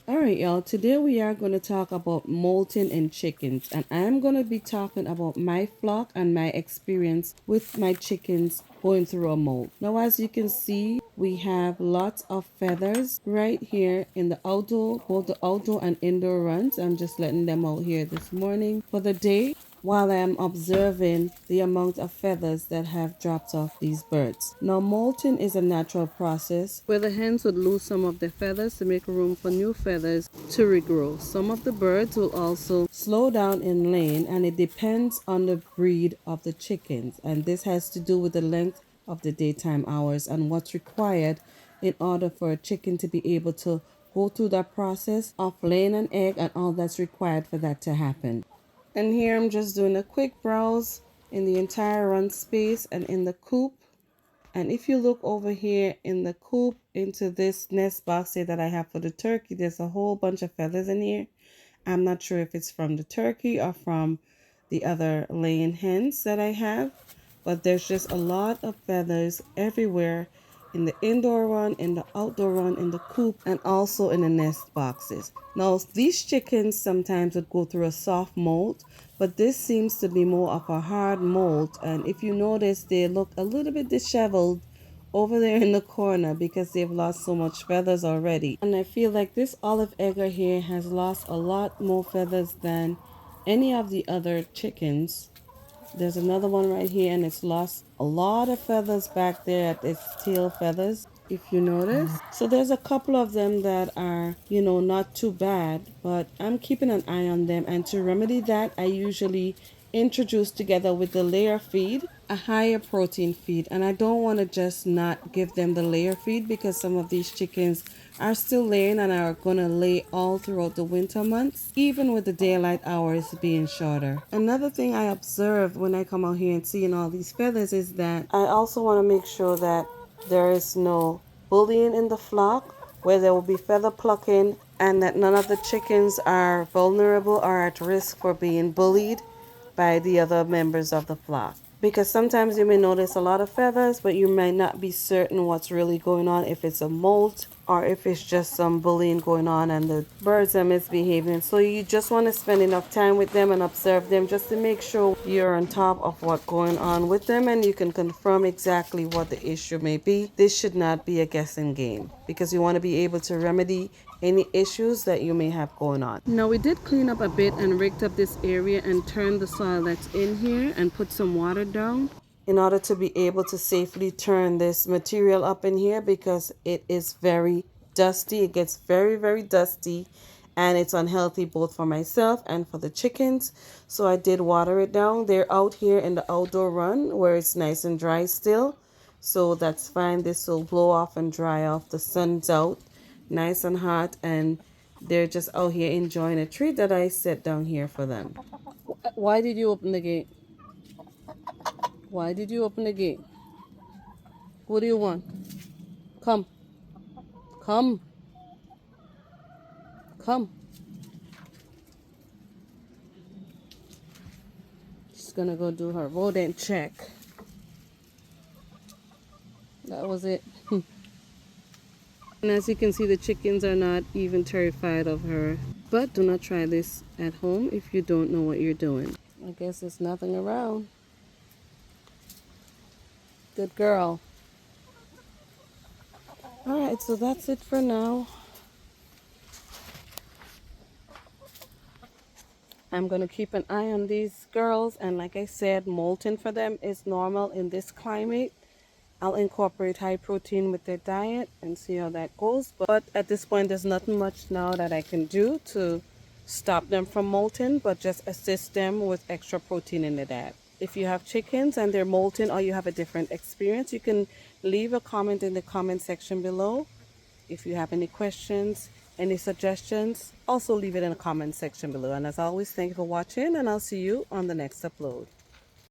Alright y'all, today we are going to talk about molting in chickens, and I'm going to be talking about my flock and my experience with my chickens going through a molt. Now as you can see, we have lots of feathers right here in the outdoor, both the outdoor and indoor runs. I'm just letting them out here this morning for the day, while I'm observing the amount of feathers that have dropped off these birds. Now molting is a natural process where the hens would lose some of their feathers to make room for new feathers to regrow. Some of the birds will also slow down in laying, and it depends on the breed of the chickens, and this has to do with the length of the daytime hours and what's required in order for a chicken to be able to go through that process of laying an egg and all that's required for that to happen. And here I'm just doing a quick browse in the entire run space and in the coop. And if you look over here in the coop into this nest box here that I have for the turkey, there's a whole bunch of feathers in here. I'm not sure if it's from the turkey or from the other laying hens that I have, but there's just a lot of feathers everywhere in the indoor one, in the outdoor one, in the coop, and also in the nest boxes. Now, these chickens sometimes would go through a soft molt, but this seems to be more of a hard molt. And if you notice, they look a little bit disheveled over there in the corner because they've lost so much feathers already. And I feel like this olive egger here has lost a lot more feathers than any of the other chickens. There's another one right here, and it's lost a lot of feathers back there at its tail feathers, if you notice. So there's a couple of them that are, not too bad, but I'm keeping an eye on them. And to remedy that, I usually introduce together with the layer feed a higher protein feed. And I don't want to just not give them the layer feed because some of these chickens are still laying and are going to lay all throughout the winter months, even with the daylight hours being shorter. Another thing I observe when I come out here and seeing all these feathers is that I also want to make sure that there is no bullying in the flock, where there will be feather plucking, and that none of the chickens are vulnerable or at risk for being bullied by the other members of the flock. Because sometimes you may notice a lot of feathers, but you might not be certain what's really going on, if it's a molt or if it's just some bullying going on and the birds are misbehaving. So you just want to spend enough time with them and observe them just to make sure you're on top of what's going on with them and you can confirm exactly what the issue may be. This should not be a guessing game because you want to be able to remedy any issues that you may have going on. Now we did clean up a bit and raked up this area and turned the soil that's in here and put some water down in order to be able to safely turn this material up in here because it is very dusty. It gets very, very dusty and it's unhealthy both for myself and for the chickens. So I did water it down. They're out here in the outdoor run where it's nice and dry still. So that's fine. This will blow off and dry off. The sun's out nice and hot, and they're just out here enjoying a treat that I set down here for them. Why did you open the gate? Why did you open the gate? What do you want? Come. Come. Come. She's gonna go do her rodent check. That was it. And as you can see, the chickens are not even terrified of her. But do not try this at home if you don't know what you're doing. I guess there's nothing around. Good girl. Alright, so that's it for now. I'm going to keep an eye on these girls, and like I said, molting for them is normal in this climate. I'll incorporate high protein with their diet and see how that goes. But at this point, there's nothing much now that I can do to stop them from molting, but just assist them with extra protein in their diet. If you have chickens and they're molting or you have a different experience, you can leave a comment in the comment section below. If you have any questions, any suggestions, also leave it in the comment section below. And as always, thank you for watching, and I'll see you on the next upload.